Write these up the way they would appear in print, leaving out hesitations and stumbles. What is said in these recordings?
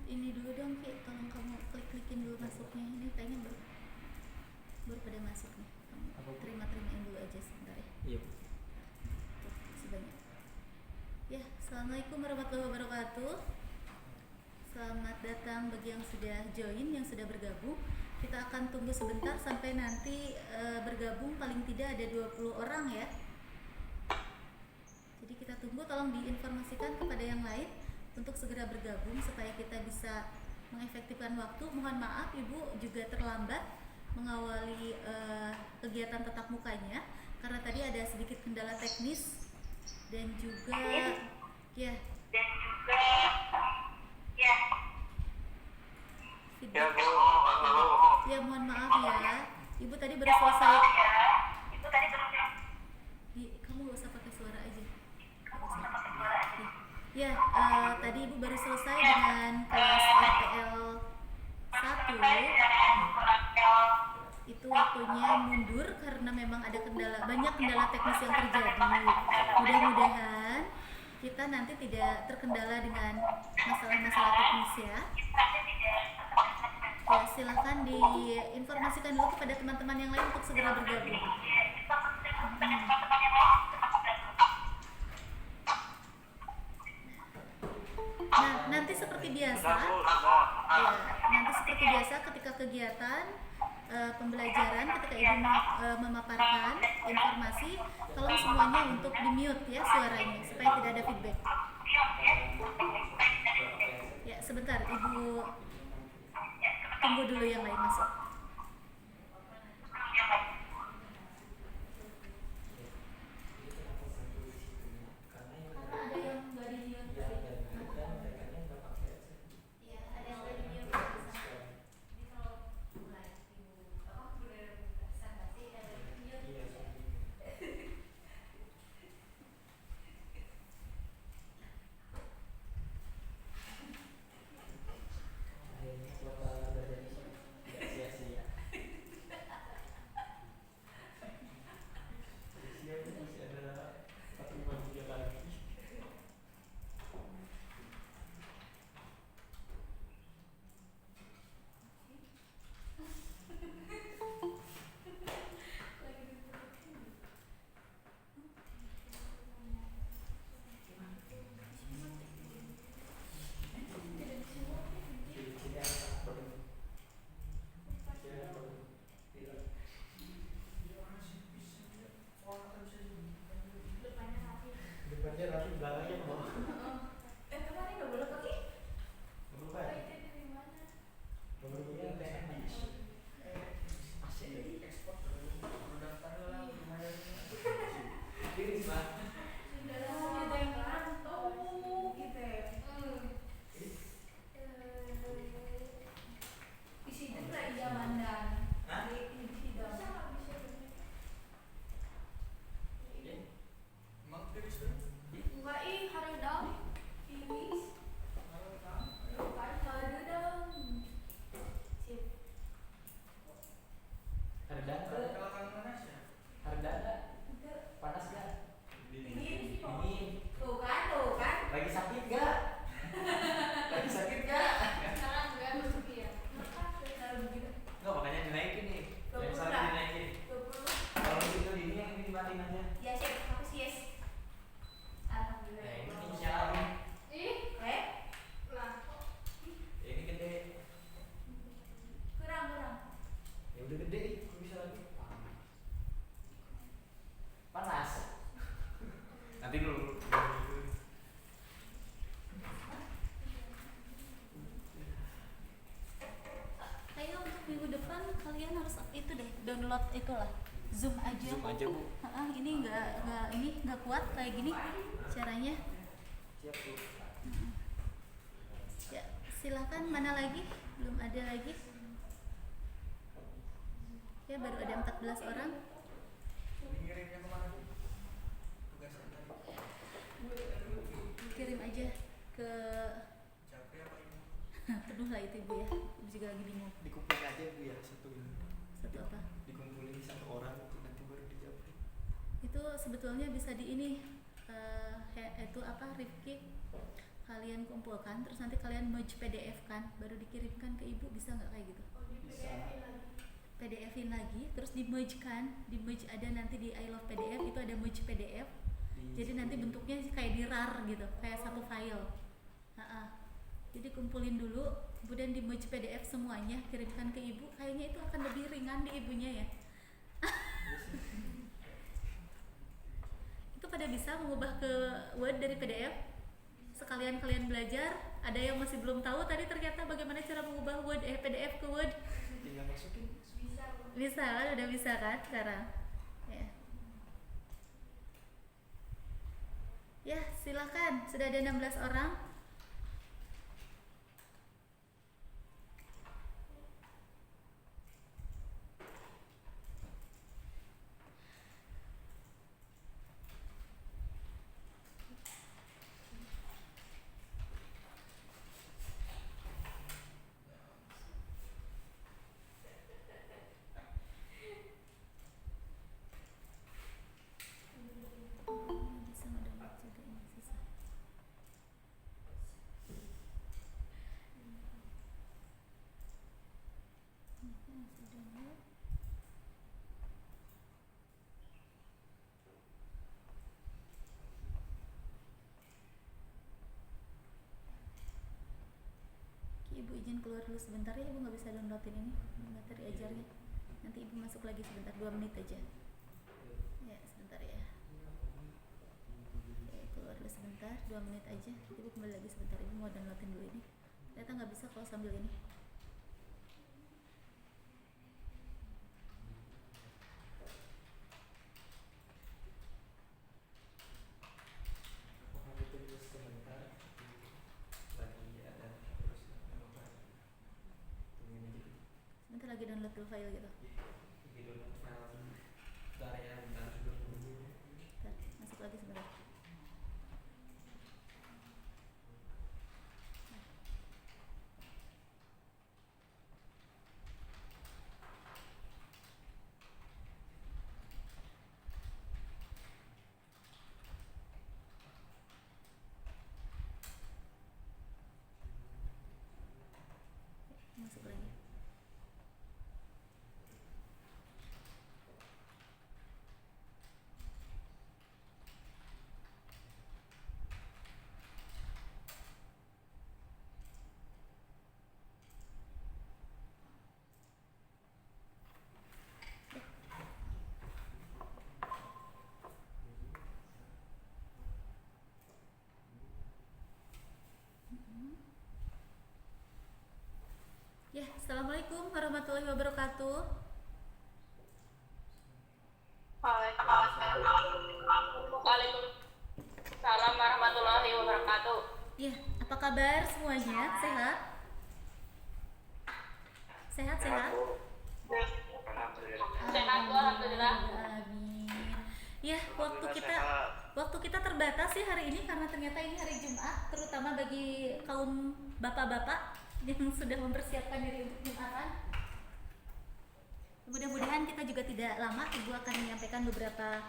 ini dulu dong Ki, tolong kamu klik-klikin dulu masuknya. Ini kayaknya baru pada masuk nih. Kamu terima-terimain dulu aja sebentar ya. Iya. Tuh, sebanyak. Ya, assalamualaikum warahmatullahi wabarakatuh. Selamat datang bagi yang sudah join, yang sudah bergabung. Kita akan tunggu sebentar sampai nanti bergabung paling tidak ada 20 orang ya. Jadi kita tunggu, tolong diinformasikan kepada yang lain untuk segera bergabung supaya kita bisa mengefektifkan waktu. Mohon maaf Ibu juga terlambat mengawali kegiatan tatap mukanya karena tadi ada sedikit kendala teknis dan juga ya feedback. Ya mohon maaf ya, Ibu tadi baru selesai. Kamu gak usah pakai suara aja. Ya, tadi Ibu baru selesai dengan kelas RPL 1. Itu waktunya mundur karena memang ada banyak kendala teknis yang terjadi. Mudah-mudahan kita nanti tidak terkendala dengan masalah-masalah teknis ya. Ya, silakan diinformasikan dulu kepada teman-teman yang lain untuk segera bergabung. Nah, nanti seperti biasa, ketika kegiatan pembelajaran, ketika Ibu memaparkan informasi, tolong semuanya untuk di-mute ya suaranya supaya tidak ada feedback. Ya, sebentar Ibu tunggu dulu yang lain masuk. Download itulah Zoom aja Bu. Ini nggak kuat kayak gini caranya. Ya, silakan, mana lagi? Belum ada lagi. Ya, baru ada 14 orang. Kirim aja ke penuh lah itu Ibu ya. Ibu juga lagi bingung. Dikumpulin aja Bu ya satu apa? Dikumpulin satu orang itu nanti baru dijawab. Itu sebetulnya bisa di ini itu apa Rifki, kalian kumpulkan, terus nanti kalian merge PDF kan, baru dikirimkan ke ibu, bisa nggak kayak gitu? Bisa. PDF-in lagi, terus di merge kan, di merge ada nanti di I Love PDF itu ada merge PDF, jadi nanti bentuknya kayak di RAR gitu, kayak satu file. Jadi kumpulin dulu, kemudian di merge PDF semuanya, kirimkan ke ibu, kayaknya itu akan lebih ringan di ibunya ya. Itu pada bisa mengubah ke Word dari PDF. Sekalian kalian belajar, ada yang masih belum tahu tadi ternyata bagaimana cara mengubah PDF ke Word. Tinggal masukin. Bisa kan, udah bisa kan sekarang ya. Ya silakan, sudah ada 16 orang. Bisa ngedownload juga ini sisa. Masih download. Ibu izin keluar dulu sebentar ya, ibu nggak bisa downloadin ini materi ajarnya. Nanti ibu masuk lagi sebentar, 2 menit aja. Ya sebentar ya. Keluar dulu sebentar, 2 menit aja. Ibu kembali lagi sebentar, ibu mau downloadin dulu ini. Ternyata nggak bisa kalau sambil ini. Aku tunggu sebentar. Lagi ada terus apa? Tungguin aja dulu. Sebentar lagi download dulu file gitu. Lagi download file dari ya, bentar dulu. Bentar, masuk lagi sebentar. Masuk lagi. Ya, assalamualaikum warahmatullahi wabarakatuh. Waalaikumsalam warahmatullahi wabarakatuh. Ya, apa kabar semuanya? Sehat? Sehat? Sehat Bu, alhamdulillah. Amin. Ya, waktu kita terbatas sih hari ini karena ternyata ini hari Jumat, terutama bagi kaum bapak-bapak yang sudah mempersiapkan diri untuk Jumatan. Mudah-mudahan kita juga tidak lama, Ibu akan menyampaikan beberapa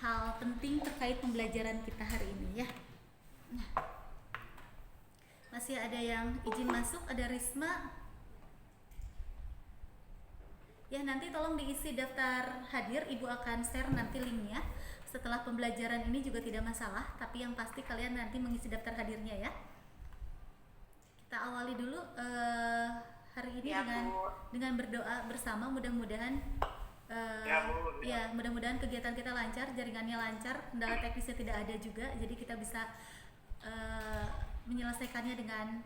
hal penting terkait pembelajaran kita hari ini ya. Nah, masih ada yang izin masuk, ada Risma. Ya, nanti tolong diisi daftar hadir, Ibu akan share nanti linknya. Setelah pembelajaran ini juga tidak masalah, tapi yang pasti kalian nanti mengisi daftar hadirnya ya. Kita awali dulu hari ini Ya, dengan berdoa bersama. Mudah-mudahan mudah-mudahan kegiatan kita lancar, jaringannya lancar, kendala teknisnya tidak ada juga, jadi kita bisa menyelesaikannya dengan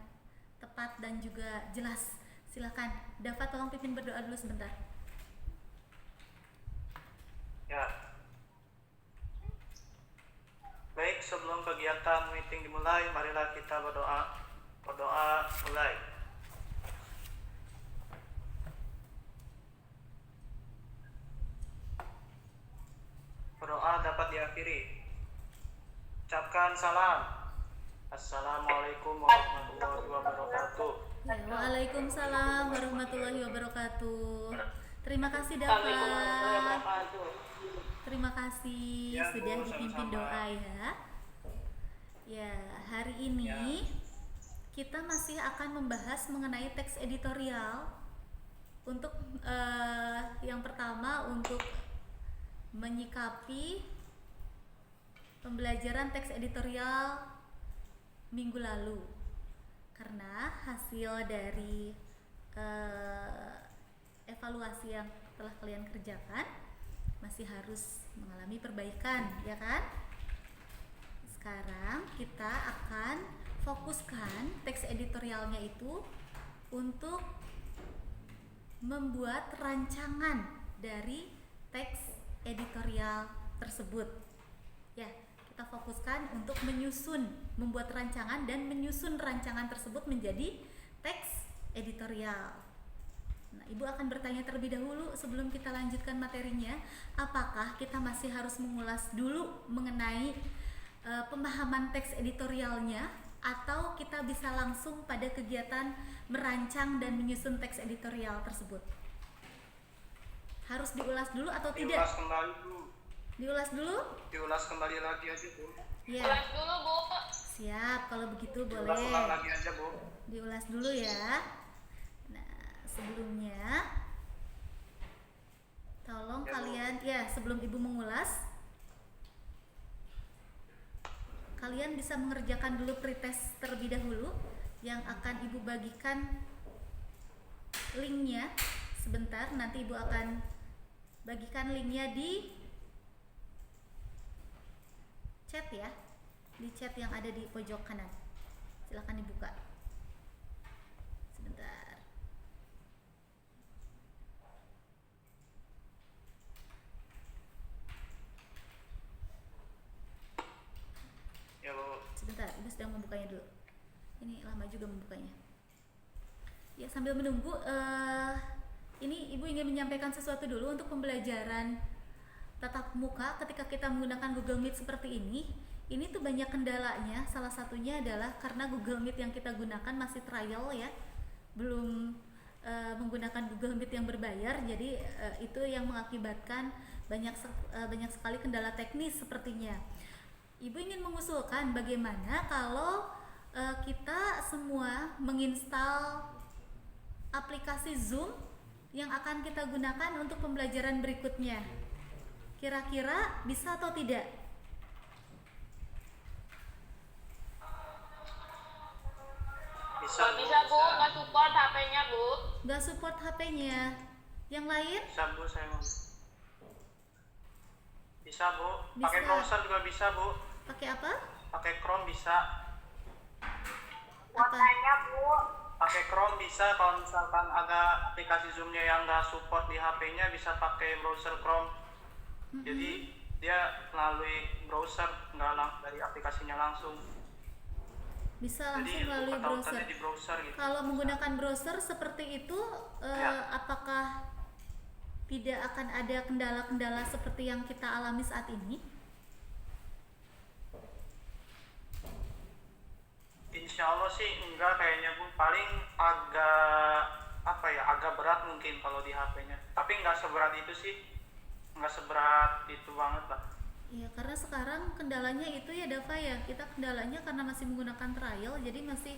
tepat dan juga jelas. Silakan, Dafa tolong pimpin berdoa dulu sebentar. Ya. Baik, sebelum kegiatan meeting dimulai, marilah kita berdoa. Berdoa mulai. Berdoa dapat diakhiri. Ucapkan salam. Assalamualaikum warahmatullahi wabarakatuh. Ya, waalaikumsalam warahmatullahi wabarakatuh. Terima kasih Dafa. Waalaikumsalam wabarakatuh. Terima kasih Ya, Bu, sudah dipimpin sama-sama. doa ya. Ya, hari ini kita masih akan membahas mengenai teks editorial. Untuk yang pertama, untuk menyikapi pembelajaran teks editorial minggu lalu, karena hasil dari evaluasi yang telah kalian kerjakan masih harus mengalami perbaikan, ya kan? Sekarang kita akan fokuskan teks editorialnya itu untuk membuat rancangan dari teks editorial tersebut. Ya, kita fokuskan untuk membuat rancangan dan menyusun rancangan tersebut menjadi teks editorial. Nah, Ibu akan bertanya terlebih dahulu sebelum kita lanjutkan materinya, apakah kita masih harus mengulas dulu mengenai pemahaman teks editorialnya, atau kita bisa langsung pada kegiatan merancang dan menyusun teks editorial tersebut? Harus diulas dulu atau tidak? Diulas kembali Bu. Diulas dulu? Diulas kembali lagi aja Bu. Ya. Ulas dulu, Bu. Siap, kalau begitu Diulas boleh. ulang lagi aja Bu. Diulas dulu ya. Nah, sebelumnya tolong Ya, Bu. kalian, ya sebelum Ibu mengulas, kalian bisa mengerjakan dulu pretest terlebih dahulu yang akan Ibu bagikan linknya sebentar. Nanti Ibu akan bagikan linknya di chat ya, di chat yang ada di pojok kanan. Silahkan dibuka sebentar. Ya Bu. Sebentar, Ibu sedang membukanya dulu. Ini lama juga membukanya. Ya, sambil menunggu, ini Ibu ingin menyampaikan sesuatu dulu untuk pembelajaran tatap muka ketika kita menggunakan Google Meet seperti ini. Ini tuh banyak kendalanya. Salah satunya adalah karena Google Meet yang kita gunakan masih trial ya, belum menggunakan Google Meet yang berbayar. Jadi itu yang mengakibatkan banyak sekali kendala teknis sepertinya. Ibu ingin mengusulkan bagaimana kalau kita semua menginstal aplikasi Zoom yang akan kita gunakan untuk pembelajaran berikutnya. Kira-kira bisa atau tidak? Bisa Nggak Bu. bisa, Bu. Nggak support HP-nya, Bu. Nggak support HP-nya. Yang lain? Bisa Bu, saya mau. Bisa Bu. Pakai Bisa. browser juga bisa Bu. Pakai apa? Pakai Chrome bisa. Apa? Pakai Chrome bisa. Kalau misalkan ada aplikasi Zoom-nya yang nggak support di HP-nya, bisa pakai browser Chrome. Jadi dia melalui browser, nggak dari aplikasinya langsung. Bisa langsung Jadi melalui browser. ketautannya di browser gitu. Kalau menggunakan browser seperti itu, Ya. apakah tidak akan ada kendala-kendala seperti yang kita alami saat ini? Insya Allah sih enggak kayaknya Bu. Paling agak berat mungkin kalau di HP-nya. Tapi nggak seberat itu sih. Nggak seberat itu banget lah. Iya, karena sekarang kendalanya itu ya Dava ya, kita kendalanya karena masih menggunakan trial, jadi masih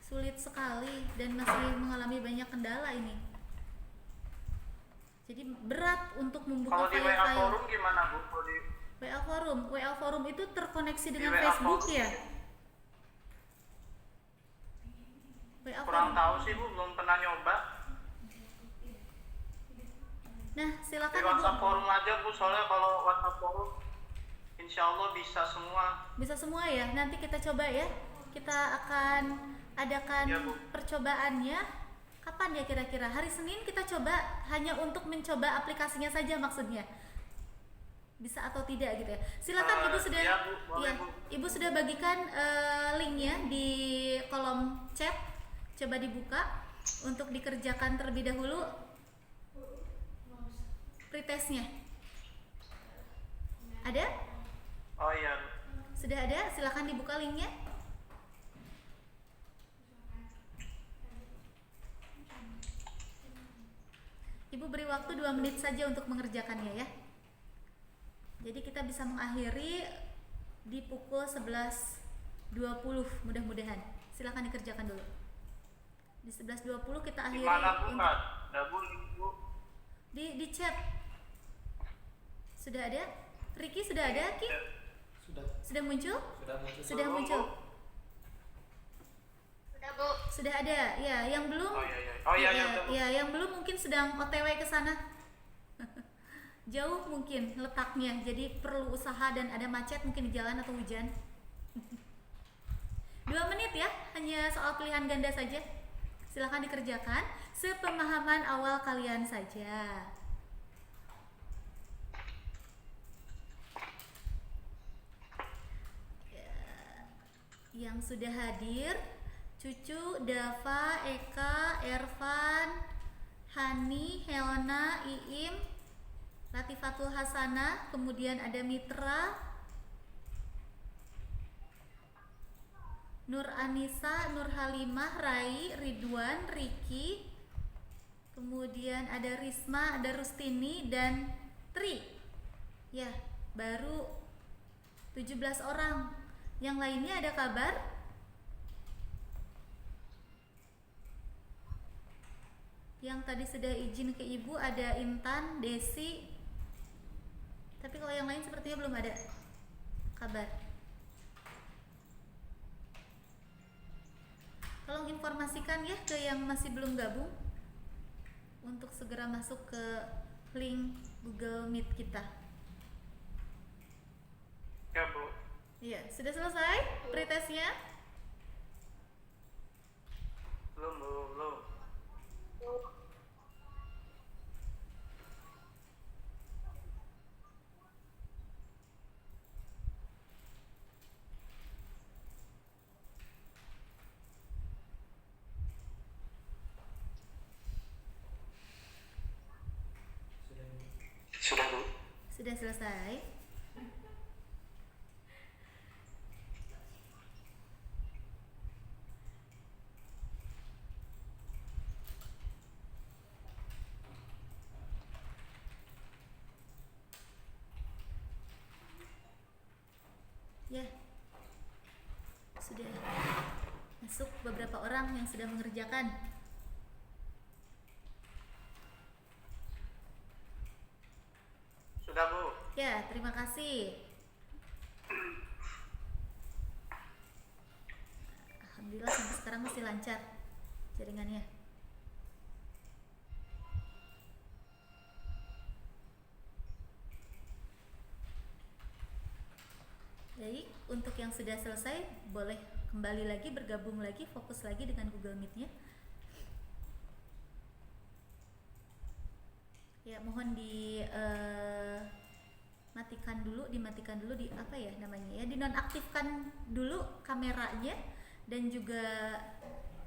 sulit sekali dan masih mengalami banyak kendala ini. Jadi berat untuk membuka Kalau di WA file-file. forum gimana Bu? Kalau di WA forum itu terkoneksi dengan WA Facebook forum. ya? WA Kurang forum. tahu sih Bu, belum pernah nyoba. Nah, Di silakan WhatsApp Ibu. forum aja Bu, soalnya kalau WhatsApp forum insya Allah bisa semua. Bisa semua ya. Nanti kita coba ya. Kita akan adakan Ya, Bu. percobaannya. Kapan ya kira-kira? Hari Senin kita coba, hanya untuk mencoba aplikasinya saja maksudnya. Bisa atau tidak gitu ya. Silakan Ibu sudah ya, Bu. Boleh, ya, Bu. Ibu sudah bagikan linknya di kolom chat. Coba dibuka untuk dikerjakan terlebih dahulu pretestnya. Ada? Oh iya. Sudah ada? Silakan dibuka linknya. Ibu beri waktu 2 menit saja untuk mengerjakannya ya. Jadi kita bisa mengakhiri di pukul 11 11.20 mudah-mudahan. Silakan dikerjakan dulu. Di 11.20 kita akhiri. Gimana Bu Kak? Udah Bu, Bu? Di chat. Sudah ada? Ricky sudah ada, Ki? Sudah muncul? Sudah muncul. Udah, Bu. Sudah ada. Ya, yang belum. Oh iya, udah, Bu. Ya, yang belum mungkin sedang OTW ke sana. Jauh mungkin letaknya, jadi perlu usaha dan ada macet mungkin di jalan atau hujan. 2 menit ya, hanya soal pilihan ganda saja. Silahkan dikerjakan sepemahaman awal kalian saja. Ya, yang sudah hadir, Cucu, Dava, Eka, Ervan, Hani, Heona, Iim, Latifatul Hasanah, kemudian ada Mitra, Nur Anissa, Nur Halimah, Rai, Ridwan, Riki, kemudian ada Risma, ada Rustini, dan Tri. Ya, baru 17 orang. Yang lainnya ada kabar? Yang tadi sudah izin ke ibu ada Intan, Desi. Tapi kalau yang lain sepertinya belum ada kabar. Tolong informasikan ya ke yang masih belum gabung untuk segera masuk ke link Google Meet kita. Ya Bu. Iya, sudah selesai pretestnya? Belum Bu, belum. Sudah Bu. Sudah selesai. Ya, sudah masuk beberapa orang yang sudah mengerjakan. Sudah Bu. Ya, terima kasih. Alhamdulillah sampai sekarang masih lancar jaringannya. Baik, untuk yang sudah selesai boleh kembali lagi, bergabung lagi, fokus lagi dengan Google Meet-nya. Ya, mohon dimatikan dulu di apa ya namanya ya, dinonaktifkan dulu kameranya dan juga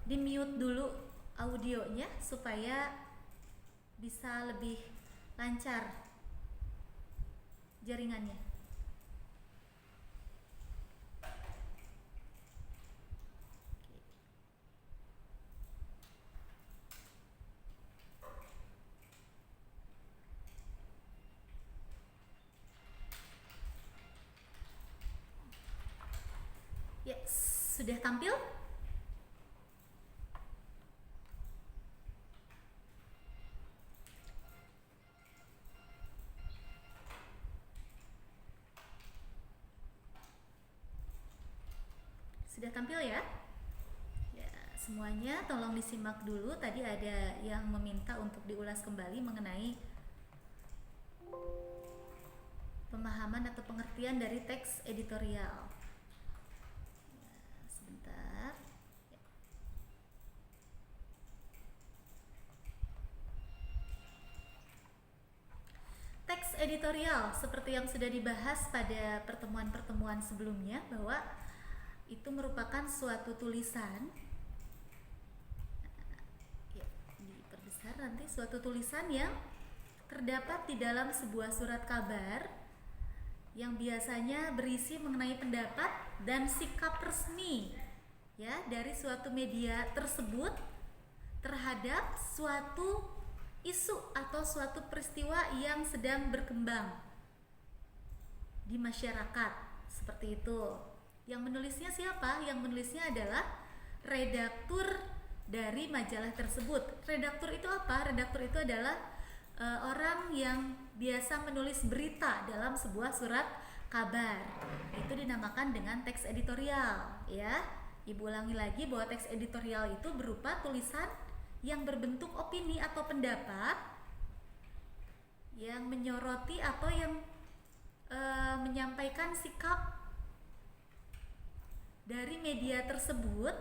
di mute dulu audionya supaya bisa lebih lancar jaringannya. Ya, sudah tampil? Sudah tampil ya? Ya, semuanya tolong disimak dulu. Tadi ada yang meminta untuk diulas kembali mengenai pemahaman atau pengertian dari teks editorial. Sebentar. Teks editorial seperti yang sudah dibahas pada pertemuan-pertemuan sebelumnya, bahwa itu merupakan suatu tulisan, ya, diperbesar nanti, suatu tulisan yang terdapat di dalam sebuah surat kabar yang biasanya berisi mengenai pendapat dan sikap resmi ya dari suatu media tersebut terhadap suatu isu atau suatu peristiwa yang sedang berkembang di masyarakat, seperti itu. Yang menulisnya siapa? Yang menulisnya adalah redaktur dari majalah tersebut. Redaktur itu apa? Redaktur itu adalah orang yang biasa menulis berita dalam sebuah surat kabar. Itu dinamakan dengan teks editorial, ya. Ibu ulangi lagi bahwa teks editorial itu berupa tulisan yang berbentuk opini atau pendapat yang menyoroti atau yang menyampaikan sikap dari media tersebut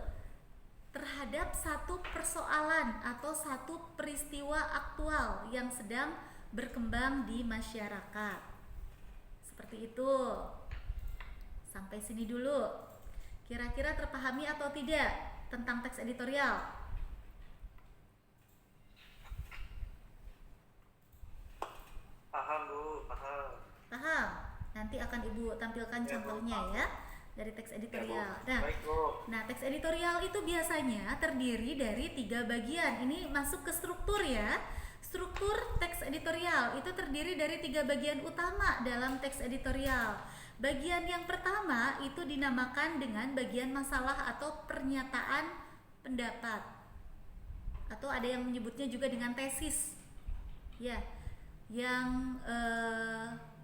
terhadap satu persoalan atau satu peristiwa aktual yang sedang berkembang di masyarakat. Seperti itu. Sampai sini dulu. Kira-kira terpahami atau tidak tentang teks editorial? Paham Bu, paham. Paham? Nanti akan Ibu tampilkan contohnya ya dari teks editorial. Baik Bu. Nah, teks editorial itu biasanya terdiri dari 3 bagian. Ini masuk ke struktur ya. Struktur teks editorial itu terdiri dari 3 bagian utama dalam teks editorial. Bagian yang pertama itu dinamakan dengan bagian masalah atau pernyataan pendapat. Atau ada yang menyebutnya juga dengan tesis. Ya, yang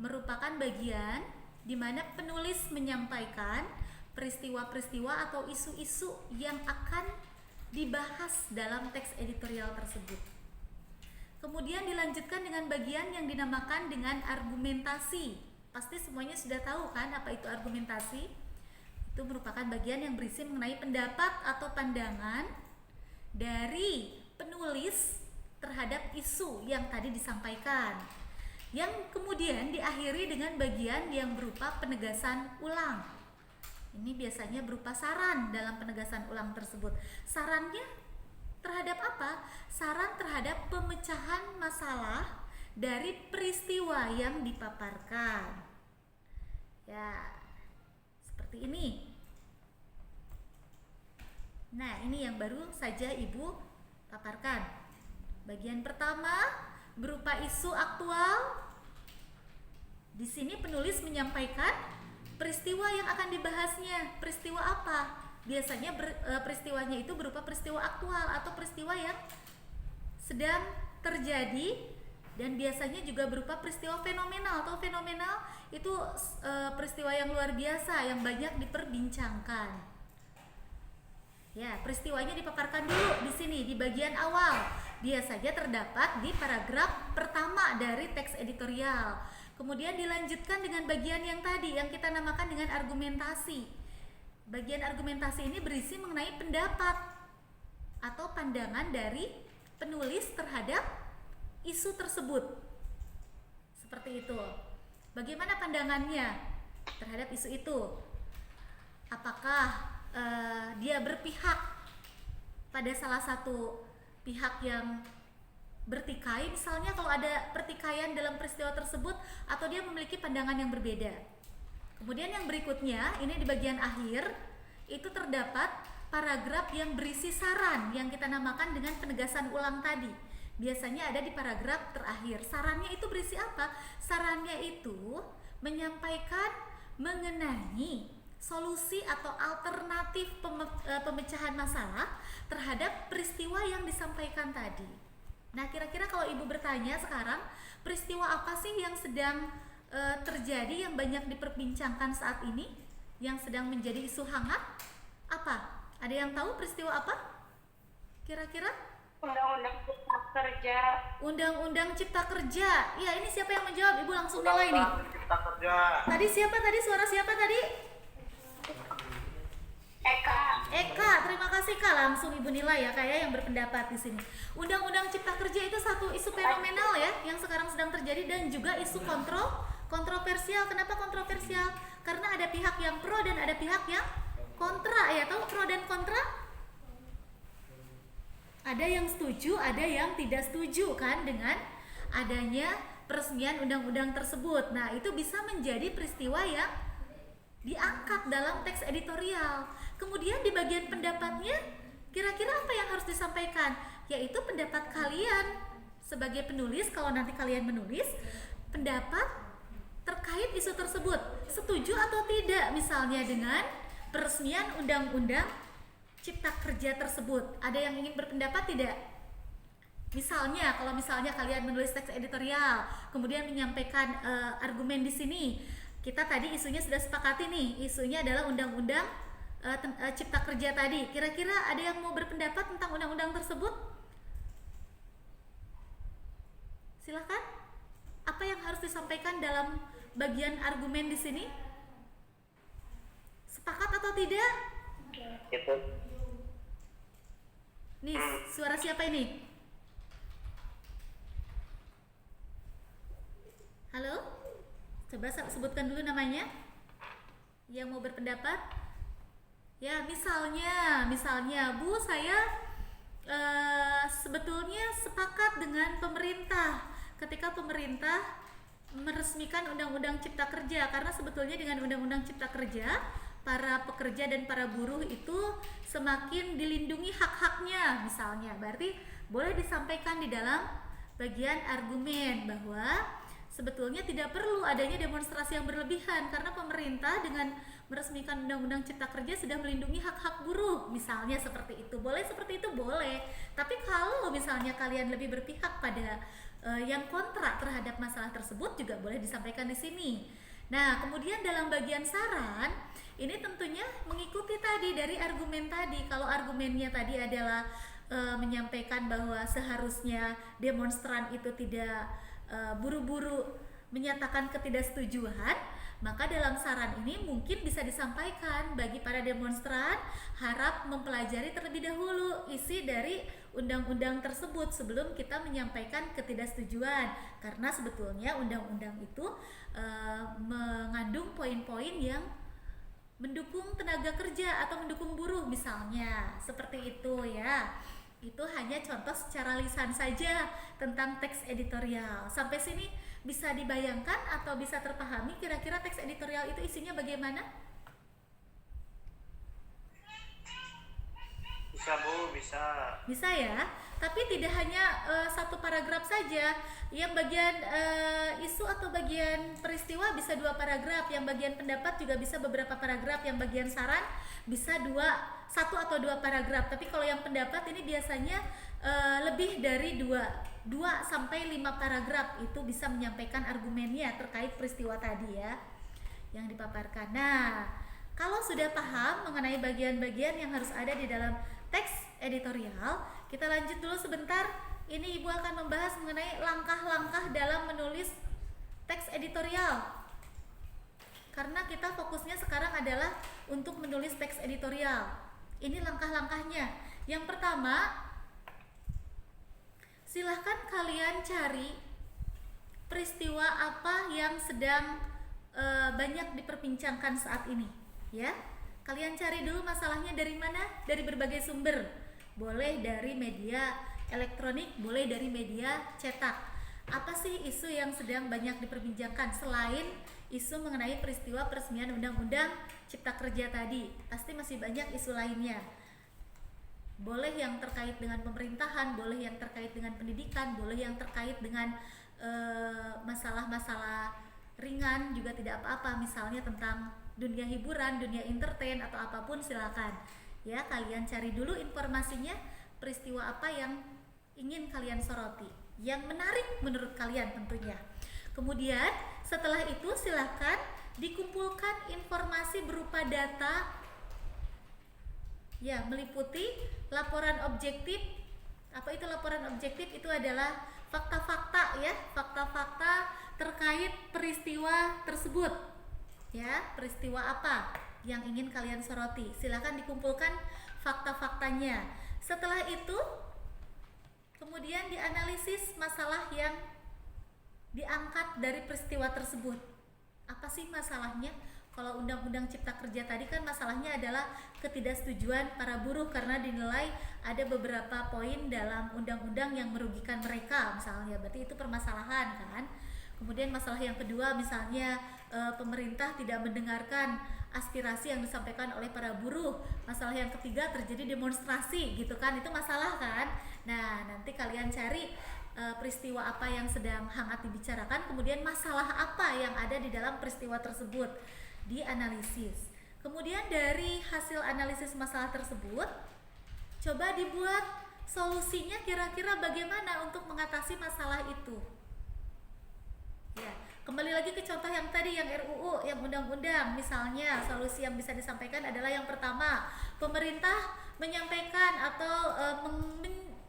merupakan bagian di mana penulis menyampaikan peristiwa-peristiwa atau isu-isu yang akan dibahas dalam teks editorial tersebut. Kemudian dilanjutkan dengan bagian yang dinamakan dengan argumentasi. Pasti semuanya sudah tahu kan apa itu argumentasi? Itu merupakan bagian yang berisi mengenai pendapat atau pandangan dari penulis terhadap isu yang tadi disampaikan, yang kemudian diakhiri dengan bagian yang berupa penegasan ulang. Ini biasanya berupa saran dalam penegasan ulang tersebut. Sarannya terhadap apa? Saran terhadap pemecahan masalah dari peristiwa yang dipaparkan. Ya, seperti ini. Nah, ini yang baru saja Ibu paparkan. Bagian pertama berupa isu aktual. Di sini penulis menyampaikan peristiwa yang akan dibahasnya. Peristiwa apa? Biasanya peristiwanya itu berupa peristiwa aktual atau peristiwa yang sedang terjadi, dan biasanya juga berupa peristiwa fenomenal. Atau fenomenal itu peristiwa yang luar biasa yang banyak diperbincangkan. Ya, peristiwanya dipaparkan dulu di sini di bagian awal. Biasanya terdapat di paragraf pertama dari teks editorial. Kemudian dilanjutkan dengan bagian yang tadi yang kita namakan dengan argumentasi. Bagian argumentasi ini berisi mengenai pendapat atau pandangan dari penulis terhadap isu tersebut. Seperti itu. Bagaimana pandangannya terhadap isu itu? Apakah dia berpihak pada salah satu pihak yang bertikai, misalnya kalau ada pertikaian dalam peristiwa tersebut, atau dia memiliki pandangan yang berbeda. Kemudian yang berikutnya, ini di bagian akhir, itu terdapat paragraf yang berisi saran yang kita namakan dengan penegasan ulang tadi. Biasanya ada di paragraf terakhir. Sarannya itu berisi apa? Sarannya itu menyampaikan mengenai solusi atau alternatif pemecahan masalah terhadap peristiwa yang disampaikan tadi. Nah, kira-kira kalau Ibu bertanya sekarang, peristiwa apa sih yang sedang terjadi, yang banyak diperbincangkan saat ini, yang sedang menjadi isu hangat? Apa? Ada yang tahu peristiwa apa? Kira-kira? Undang-undang Cipta Kerja. Undang-undang Cipta Kerja. Ya, ini siapa yang menjawab? Ibu langsung nilai nih. Cipta Kerja. Tadi siapa tadi? Suara siapa tadi? Eka, terima kasih Kak. Langsung Ibu nilai ya, kayak yang berpendapat di sini. Undang-undang Cipta Kerja itu satu isu fenomenal ya, yang sekarang sedang terjadi, dan juga isu kontroversial. Kenapa kontroversial? Karena ada pihak yang pro dan ada pihak yang kontra ya. Tahu pro dan kontra? Ada yang setuju, ada yang tidak setuju kan dengan adanya peresmian undang-undang tersebut. Nah, itu bisa menjadi peristiwa yang diangkat dalam teks editorial. Kemudian di bagian pendapatnya, kira-kira apa yang harus disampaikan? Yaitu pendapat kalian sebagai penulis, kalau nanti kalian menulis pendapat terkait isu tersebut, setuju atau tidak misalnya dengan peresmian undang-undang cipta kerja tersebut. Ada yang ingin berpendapat tidak? Misalnya, kalau misalnya kalian menulis teks editorial, kemudian menyampaikan argumen di sini, kita tadi isunya sudah sepakati nih, isunya adalah undang-undang cipta kerja tadi. Kira-kira ada yang mau berpendapat tentang undang-undang tersebut? Silahkan. Apa yang harus disampaikan dalam bagian argumen di sini? Sepakat atau tidak? Itu. Nih, suara siapa ini? Halo? Coba sebutkan dulu namanya. Yang mau berpendapat? Ya, misalnya Bu, saya sebetulnya sepakat dengan pemerintah ketika pemerintah meresmikan undang-undang cipta kerja, karena sebetulnya dengan undang-undang cipta kerja para pekerja dan para buruh itu semakin dilindungi hak-haknya misalnya. Berarti boleh disampaikan di dalam bagian argumen bahwa sebetulnya tidak perlu adanya demonstrasi yang berlebihan karena pemerintah dengan meresmikan undang-undang cipta kerja sudah melindungi hak-hak buruh, misalnya seperti itu. Boleh seperti itu, boleh. Tapi kalau misalnya kalian lebih berpihak pada yang kontra terhadap masalah tersebut, juga boleh disampaikan di sini. Nah, kemudian dalam bagian saran, ini tentunya mengikuti tadi dari argumen tadi. Kalau argumennya tadi adalah menyampaikan bahwa seharusnya demonstran itu tidak buru-buru menyatakan ketidaksetujuan, maka dalam saran ini mungkin bisa disampaikan bagi para demonstran harap mempelajari terlebih dahulu isi dari undang-undang tersebut sebelum kita menyampaikan ketidaksetujuan, karena sebetulnya undang-undang itu mengandung poin-poin yang mendukung tenaga kerja atau mendukung buruh misalnya, seperti itu ya. Itu hanya contoh secara lisan saja tentang teks editorial. Sampai sini bisa dibayangkan atau bisa terpahami kira-kira teks editorial itu isinya bagaimana? Bisa Bu, bisa. Bisa ya, tapi tidak hanya satu paragraf saja. Yang bagian isu atau bagian peristiwa bisa 2 paragraf, yang bagian pendapat juga bisa beberapa paragraf, yang bagian saran bisa 1 atau 2 paragraf. Tapi kalau yang pendapat ini biasanya lebih dari 2 sampai 5 paragraf itu bisa menyampaikan argumennya terkait peristiwa tadi ya yang dipaparkan. Nah, kalau sudah paham mengenai bagian-bagian yang harus ada di dalam teks editorial, kita lanjut dulu sebentar. Ini Ibu akan membahas mengenai langkah-langkah dalam menulis teks editorial. Karena kita fokusnya sekarang adalah untuk menulis teks editorial. Ini langkah-langkahnya. Yang pertama, silahkan kalian cari peristiwa apa yang sedang banyak diperbincangkan saat ini, ya. Kalian cari dulu masalahnya dari mana? Dari berbagai sumber. Boleh dari media elektronik, boleh dari media cetak. Apa sih isu yang sedang banyak diperbincangkan selain isu mengenai peristiwa peresmian undang-undang cipta kerja tadi? Pasti masih banyak isu lainnya. Boleh yang terkait dengan pemerintahan, boleh yang terkait dengan pendidikan, boleh yang terkait dengan masalah-masalah ringan juga tidak apa-apa, misalnya tentang dunia hiburan, dunia entertain atau apapun silakan. Ya, kalian cari dulu informasinya, peristiwa apa yang ingin kalian soroti, yang menarik menurut kalian tentunya. Kemudian setelah itu silakan dikumpulkan informasi berupa data ya, meliputi laporan objektif. Apa itu laporan objektif? Itu adalah fakta-fakta ya, fakta-fakta terkait peristiwa tersebut. Ya, peristiwa apa yang ingin kalian soroti? Silakan dikumpulkan fakta-faktanya. Setelah itu kemudian dianalisis masalah yang diangkat dari peristiwa tersebut. Apa sih masalahnya? Kalau undang-undang cipta kerja tadi kan masalahnya adalah ketidaksetujuan para buruh karena dinilai ada beberapa poin dalam undang-undang yang merugikan mereka misalnya, berarti itu permasalahan kan. Kemudian masalah yang kedua misalnya pemerintah tidak mendengarkan aspirasi yang disampaikan oleh para buruh. Masalah yang ketiga terjadi demonstrasi gitu kan, itu masalah kan. Nah, nanti kalian cari peristiwa apa yang sedang hangat dibicarakan, kemudian masalah apa yang ada di dalam peristiwa tersebut dianalisis. Kemudian dari hasil analisis masalah tersebut, coba dibuat solusinya kira-kira bagaimana untuk mengatasi masalah itu. Ya, kembali lagi ke contoh yang tadi, yang RUU, yang undang-undang. Misalnya solusi yang bisa disampaikan adalah yang pertama, pemerintah menyampaikan atau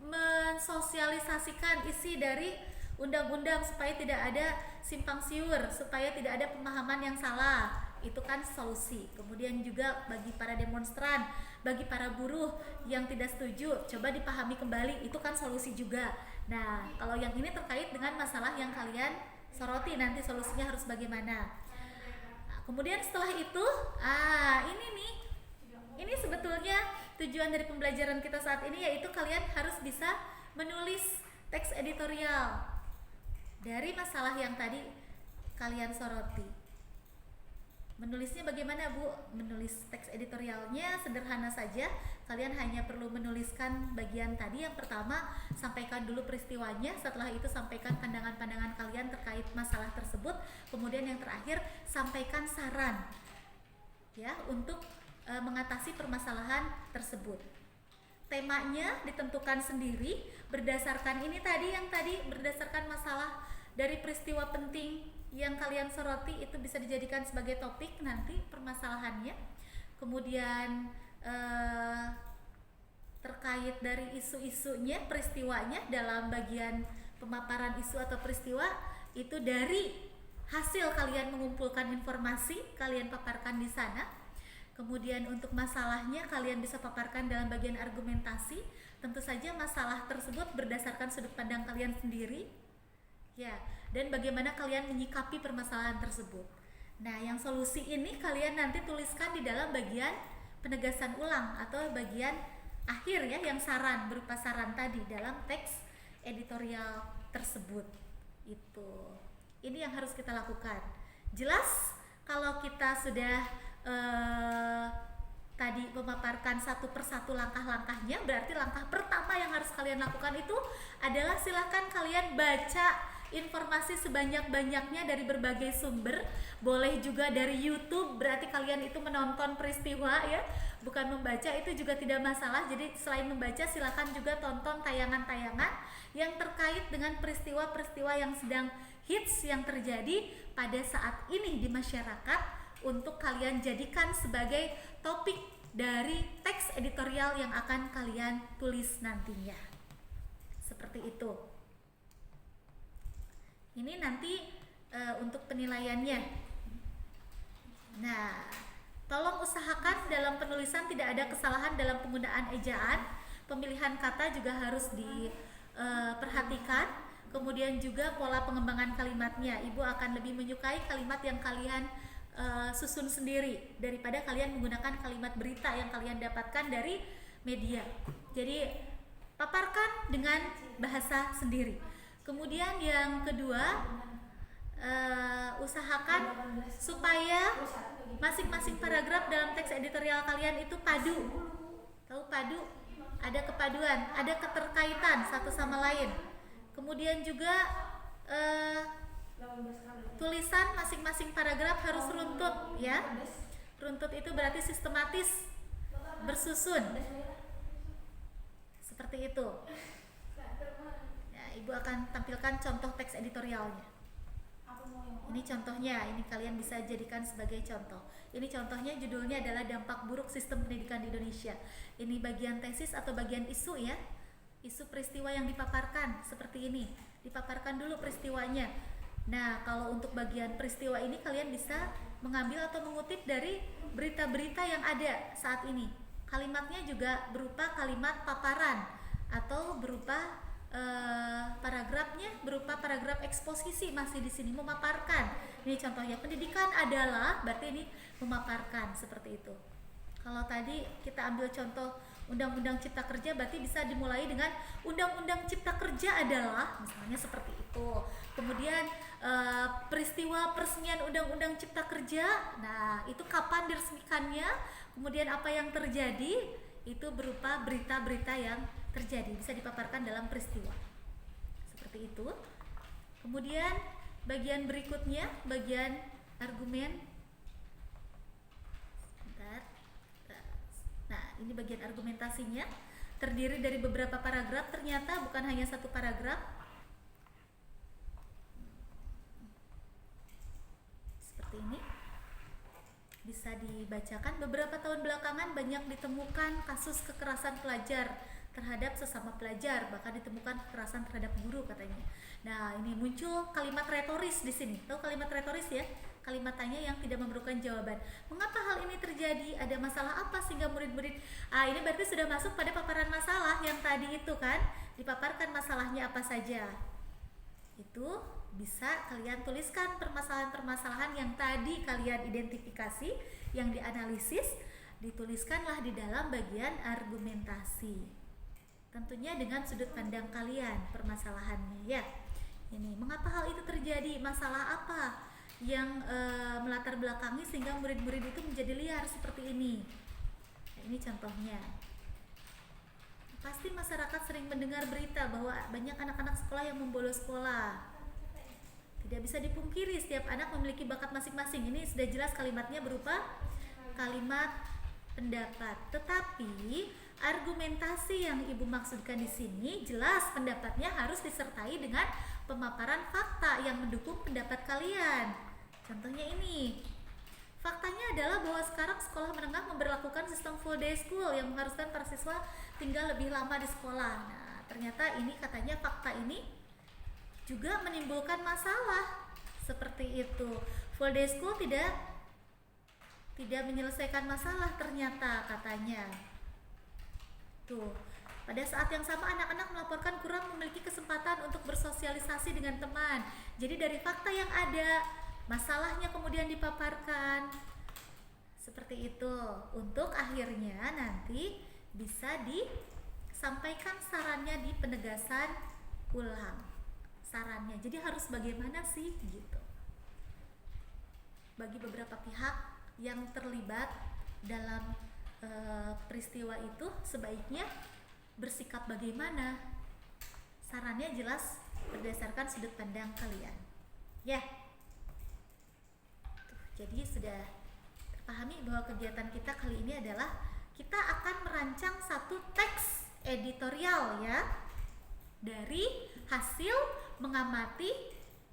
mensosialisasikan isi dari undang-undang supaya tidak ada simpang siur, supaya tidak ada pemahaman yang salah. Itu kan solusi. Kemudian juga bagi para demonstran, bagi para buruh yang tidak setuju, coba dipahami kembali, itu kan solusi juga. Nah, kalau yang ini terkait dengan masalah yang kalian soroti, nanti solusinya harus bagaimana. Nah, kemudian setelah itu, ini nih, ini sebetulnya tujuan dari pembelajaran kita saat ini, yaitu kalian harus bisa menulis teks editorial dari masalah yang tadi kalian soroti. Menulisnya bagaimana, Bu? Menulis teks editorialnya sederhana saja. Kalian hanya perlu menuliskan bagian tadi. Yang pertama, sampaikan dulu peristiwanya. Setelah itu sampaikan pandangan-pandangan kalian terkait masalah tersebut. Kemudian yang terakhir, sampaikan saran ya untuk mengatasi permasalahan tersebut. Temanya ditentukan sendiri berdasarkan ini tadi, yang tadi berdasarkan masalah dari peristiwa penting yang kalian soroti, itu bisa dijadikan sebagai topik nanti permasalahannya. Kemudian terkait dari isu-isunya, peristiwanya dalam bagian pemaparan isu atau peristiwa, itu dari hasil kalian mengumpulkan informasi, kalian paparkan di sana. Kemudian untuk masalahnya kalian bisa paparkan dalam bagian argumentasi. Tentu saja masalah tersebut berdasarkan sudut pandang kalian sendiri, ya, dan bagaimana kalian menyikapi permasalahan tersebut. Nah, yang solusi ini kalian nanti tuliskan di dalam bagian penegasan ulang atau bagian akhir ya, yang saran, berupa saran tadi dalam teks editorial tersebut. Itu. Ini yang harus kita lakukan. Jelas kalau kita sudah tadi memaparkan satu persatu langkah-langkahnya, berarti langkah pertama yang harus kalian lakukan itu adalah silakan kalian baca informasi sebanyak-banyaknya dari berbagai sumber. Boleh juga dari YouTube, berarti kalian itu menonton peristiwa ya, bukan membaca, itu juga tidak masalah. Jadi selain membaca, silakan juga tonton tayangan-tayangan yang terkait dengan peristiwa-peristiwa yang sedang hits yang terjadi pada saat ini di masyarakat, untuk kalian jadikan sebagai topik dari teks editorial yang akan kalian tulis nantinya. Seperti itu. Ini nanti untuk penilaiannya. Nah, tolong usahakan dalam penulisan tidak ada kesalahan dalam penggunaan ejaan. Pemilihan kata juga harus diperhatikan. Kemudian juga pola pengembangan kalimatnya. Ibu akan lebih menyukai kalimat yang kalian susun sendiri daripada kalian menggunakan kalimat berita yang kalian dapatkan dari media. Jadi paparkan dengan bahasa sendiri. Kemudian yang kedua, usahakan supaya masing-masing paragraf dalam teks editorial kalian itu padu. Tahu padu? Ada kepaduan, ada keterkaitan satu sama lain. Kemudian juga tulisan masing-masing paragraf harus runtut ya. Runtut itu berarti sistematis, bersusun. Seperti itu. Ya, Ibu akan tampilkan contoh teks editorialnya. Ini contohnya, ini kalian bisa jadikan sebagai contoh. Ini contohnya, judulnya adalah Dampak Buruk Sistem Pendidikan di Indonesia. Ini bagian tesis atau bagian isu ya. Isu peristiwa yang dipaparkan seperti ini. Dipaparkan dulu peristiwanya. Nah, kalau untuk bagian peristiwa ini kalian bisa mengambil atau mengutip dari berita-berita yang ada saat ini. Kalimatnya juga berupa kalimat paparan atau berupa paragrafnya berupa paragraf eksposisi, masih di sini memaparkan. Ini contohnya, pendidikan adalah, berarti ini memaparkan seperti itu. Kalau tadi kita ambil contoh Undang-Undang Cipta Kerja, berarti bisa dimulai dengan Undang-Undang Cipta Kerja adalah, misalnya seperti itu. Kemudian peristiwa peresmian Undang-Undang Cipta Kerja, nah itu kapan diresmikannya, kemudian apa yang terjadi, itu berupa berita-berita yang terjadi, bisa dipaparkan dalam peristiwa. Seperti itu. Kemudian bagian berikutnya, bagian argumen. Bentar. ini bagian argumentasinya. Terdiri dari beberapa paragraf, ternyata bukan hanya satu paragraf. Seperti ini. Bisa dibacakan. Beberapa tahun belakangan banyak ditemukan kasus kekerasan pelajar terhadap sesama pelajar, bahkan ditemukan kekerasan terhadap guru katanya. Nah, ini muncul kalimat retoris di sini. Tahu kalimat retoris ya? Kalimat tanya yang tidak memerlukan jawaban. Mengapa hal ini terjadi? Ada masalah apa sehingga murid-murid ini berarti sudah masuk pada paparan masalah yang tadi itu kan, dipaparkan masalahnya apa saja. Itu bisa kalian tuliskan permasalahan-permasalahan yang tadi kalian identifikasi, yang dianalisis, dituliskanlah di dalam bagian argumentasi. Tentunya dengan sudut pandang kalian permasalahannya ya. Ini mengapa hal itu terjadi? Masalah apa yang melatar belakangi sehingga murid-murid itu menjadi liar seperti ini? Nah, ini contohnya. Pasti masyarakat sering mendengar berita bahwa banyak anak-anak sekolah yang membolos sekolah. Tidak bisa dipungkiri setiap anak memiliki bakat masing-masing. Ini sudah jelas kalimatnya berupa kalimat pendapat. Tetapi argumentasi yang Ibu maksudkan di sini jelas pendapatnya harus disertai dengan pemaparan fakta yang mendukung pendapat kalian. Contohnya ini. Faktanya adalah bahwa sekarang sekolah menengah memberlakukan sistem full day school yang mengharuskan para siswa tinggal lebih lama di sekolah. Nah, ternyata ini katanya fakta ini juga menimbulkan masalah. Seperti itu. Full day school tidak menyelesaikan masalah ternyata katanya. Tuh. Pada saat yang sama anak-anak melaporkan kurang memiliki kesempatan untuk bersosialisasi dengan teman. Jadi dari fakta yang ada, masalahnya kemudian dipaparkan. Seperti itu. Untuk akhirnya nanti bisa disampaikan sarannya di penegasan ulang. Sarannya. Jadi harus bagaimana sih gitu. Bagi beberapa pihak yang terlibat dalam peristiwa itu sebaiknya bersikap bagaimana? Sarannya jelas berdasarkan sudut pandang kalian. Ya. Jadi sudah terpahami bahwa kegiatan kita kali ini adalah kita akan merancang satu teks editorial ya, dari hasil mengamati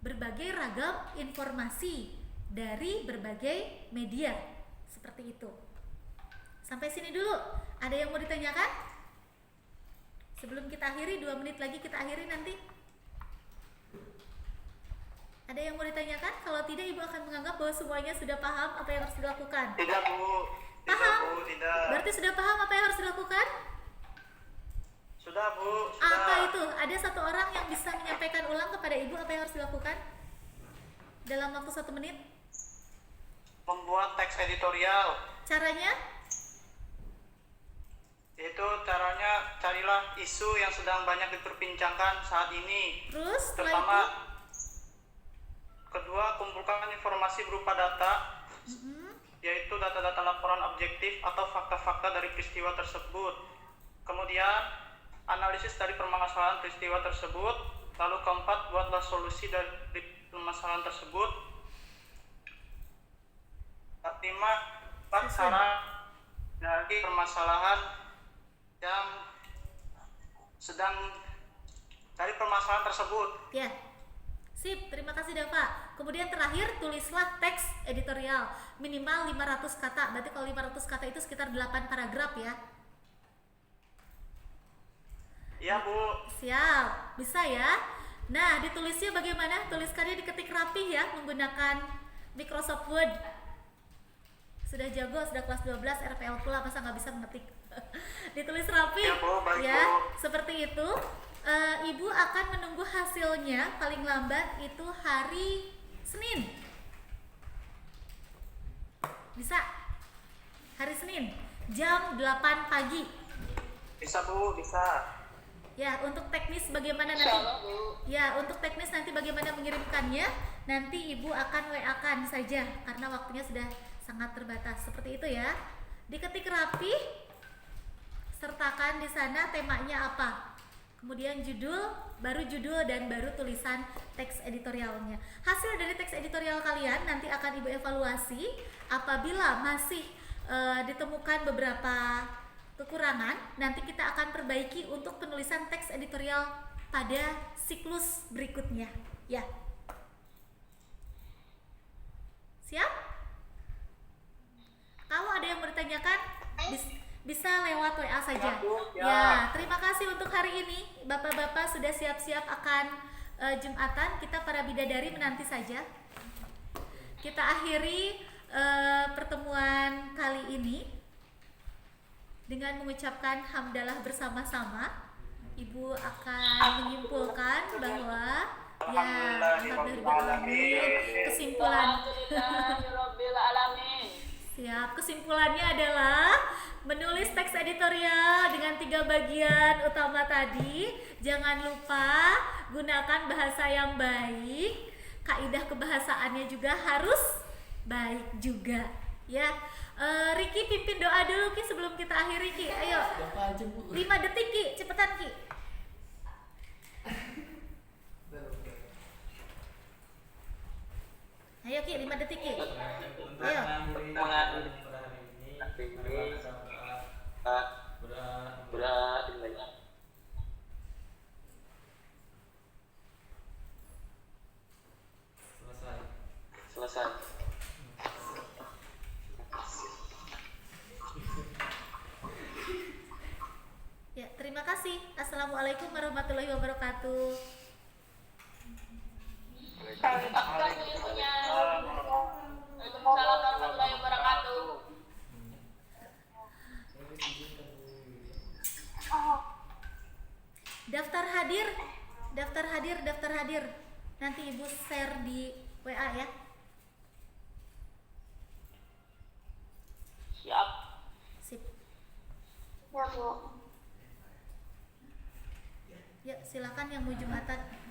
berbagai ragam informasi dari berbagai media. Seperti itu. Sampai sini dulu. Ada yang mau ditanyakan? Sebelum kita akhiri, 2 menit lagi kita akhiri nanti. Ada yang mau ditanyakan? Kalau tidak, Ibu akan menganggap bahwa semuanya sudah paham apa yang harus dilakukan. Tidak, Bu. Paham? Tidak, Bu, tidak. Berarti sudah paham apa yang harus dilakukan? Sudah, Bu. Sudah. Apa itu? Ada satu orang yang bisa menyampaikan ulang kepada Ibu apa yang harus dilakukan? Dalam waktu 1 menit. Membuat teks editorial. Caranya? Itu caranya carilah isu yang sedang banyak diperbincangkan saat ini. Terus setelah Pertama, itu? kedua, kumpulkan informasi berupa data, yaitu data-data laporan objektif atau fakta-fakta dari peristiwa tersebut. Kemudian, analisis dari permasalahan peristiwa tersebut. Lalu keempat, buatlah solusi dari permasalahan tersebut. Kelima, buat cara dari permasalahan yang sedang dari permasalahan tersebut. Ya. Sip, terima kasih Dava. Kemudian terakhir tulislah teks editorial minimal 500 kata. Berarti kalau 500 kata itu sekitar 8 paragraf ya. Iya, Bu. Siap, bisa ya. Nah, ditulisnya bagaimana? Tuliskannya diketik rapi ya menggunakan Microsoft Word. Sudah jago, sudah kelas 12 RPL pula, masa nggak bisa mengetik. Ditulis rapi Ya, Bu, baik, ya, Bu. seperti itu. Ibu akan menunggu hasilnya paling lambat itu hari Senin. Bisa? Hari Senin jam 8 pagi. Bisa, Bu, bisa. Ya, untuk teknis bagaimana nanti? Ya, untuk teknis nanti bagaimana mengirimkannya? Nanti Ibu akan WA-kan saja karena waktunya sudah sangat terbatas. Seperti itu ya. Diketik rapi, sertakan di sana temanya apa. Kemudian judul dan baru tulisan teks editorialnya. Hasil dari teks editorial kalian nanti akan Ibu evaluasi apabila masih ditemukan beberapa kekurangan, nanti kita akan perbaiki untuk penulisan teks editorial pada siklus berikutnya. Ya. Siap? Kalau ada yang bertanyakan, bisa lewat WA saja. Ya, terima kasih untuk hari ini. Bapak-bapak sudah siap-siap akan Jumatan. Kita para bidadari menanti saja. Kita akhiri pertemuan kali ini dengan mengucapkan hamdalah bersama-sama. Ibu akan menyimpulkan bahwa ya kesimpulan siap, kesimpulannya adalah menulis teks editorial dengan 3 bagian utama tadi. Jangan lupa gunakan bahasa yang baik, kaidah kebahasaannya juga harus baik juga ya. Riki pimpin doa dulu Ki sebelum kita akhiri Ki. Ayo. 5 detik Ki, cepetan Ki. Ayo Ki, 5 detik Ki. Ayo. Selesai. Ya, terima kasih. Assalamualaikum warahmatullahi wabarakatuh. Waalaikumsalam warahmatullahi wabarakatuh. Daftar hadir. Nanti Ibu share di WA ya. Siap. Sip. Ya, Bu. Ya, silakan yang mau Jumatan.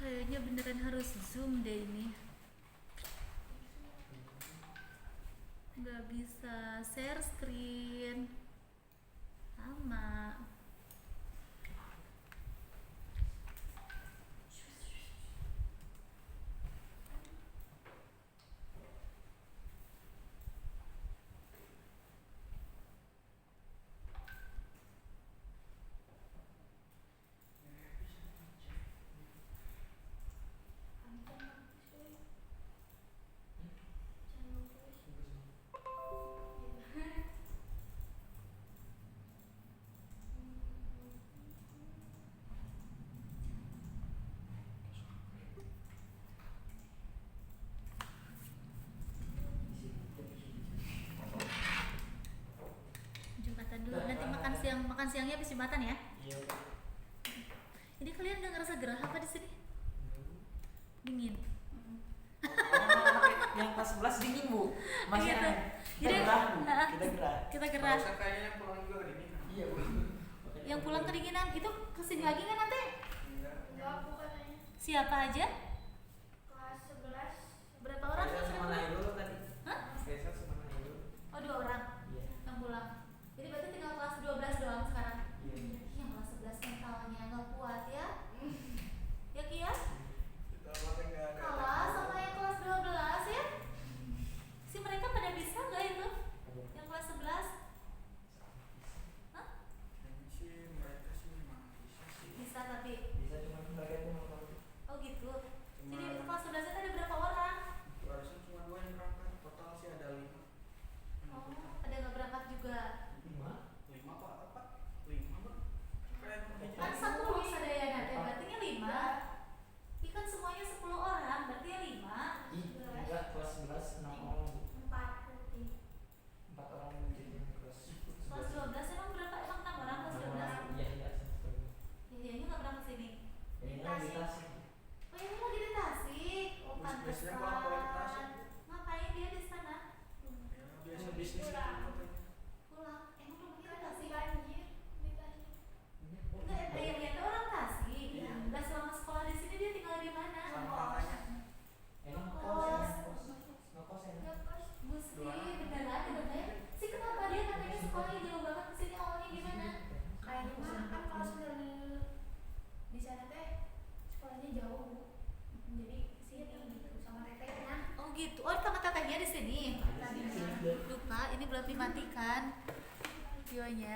Kayaknya beneran harus Zoom deh ini. Nggak bisa share screen. Sama. Jumatan dulu. Nanti makan siangnya habis Jumatan ya. Iya. Ini kalian nggak ngerasa gerah apa di sini? Dingin. Yang kelas 11 dingin Bu, masih Gitu. aneh. Kita Jadi, gerah Bu, ah, kita gerah. Kita gerah. Barusan kayaknya pulang juga ini. Iya Bu. Yang pulang kedinginan itu kesini lagi kan nanti? Enggak, Bu katanya. Siapa aja? Kelas 11. Berapa orang? Faisal sama Nailul tadi. Hah? Faisal sama Nailul. Oh, 2 orang Iya. yang pulang. Jadi berarti tinggal kelas 12 doang sekarang. Iya. Yang kelas 11 mentalnya nggak kuat ya. Ya Ki ya? Kalah sama yang kelas 12 ya. Si mereka pada bisa nggak itu? Yang kelas 11? Hah? Bisa tapi Bisa cuma mereka itu mau tahu. oh gitu. videonya.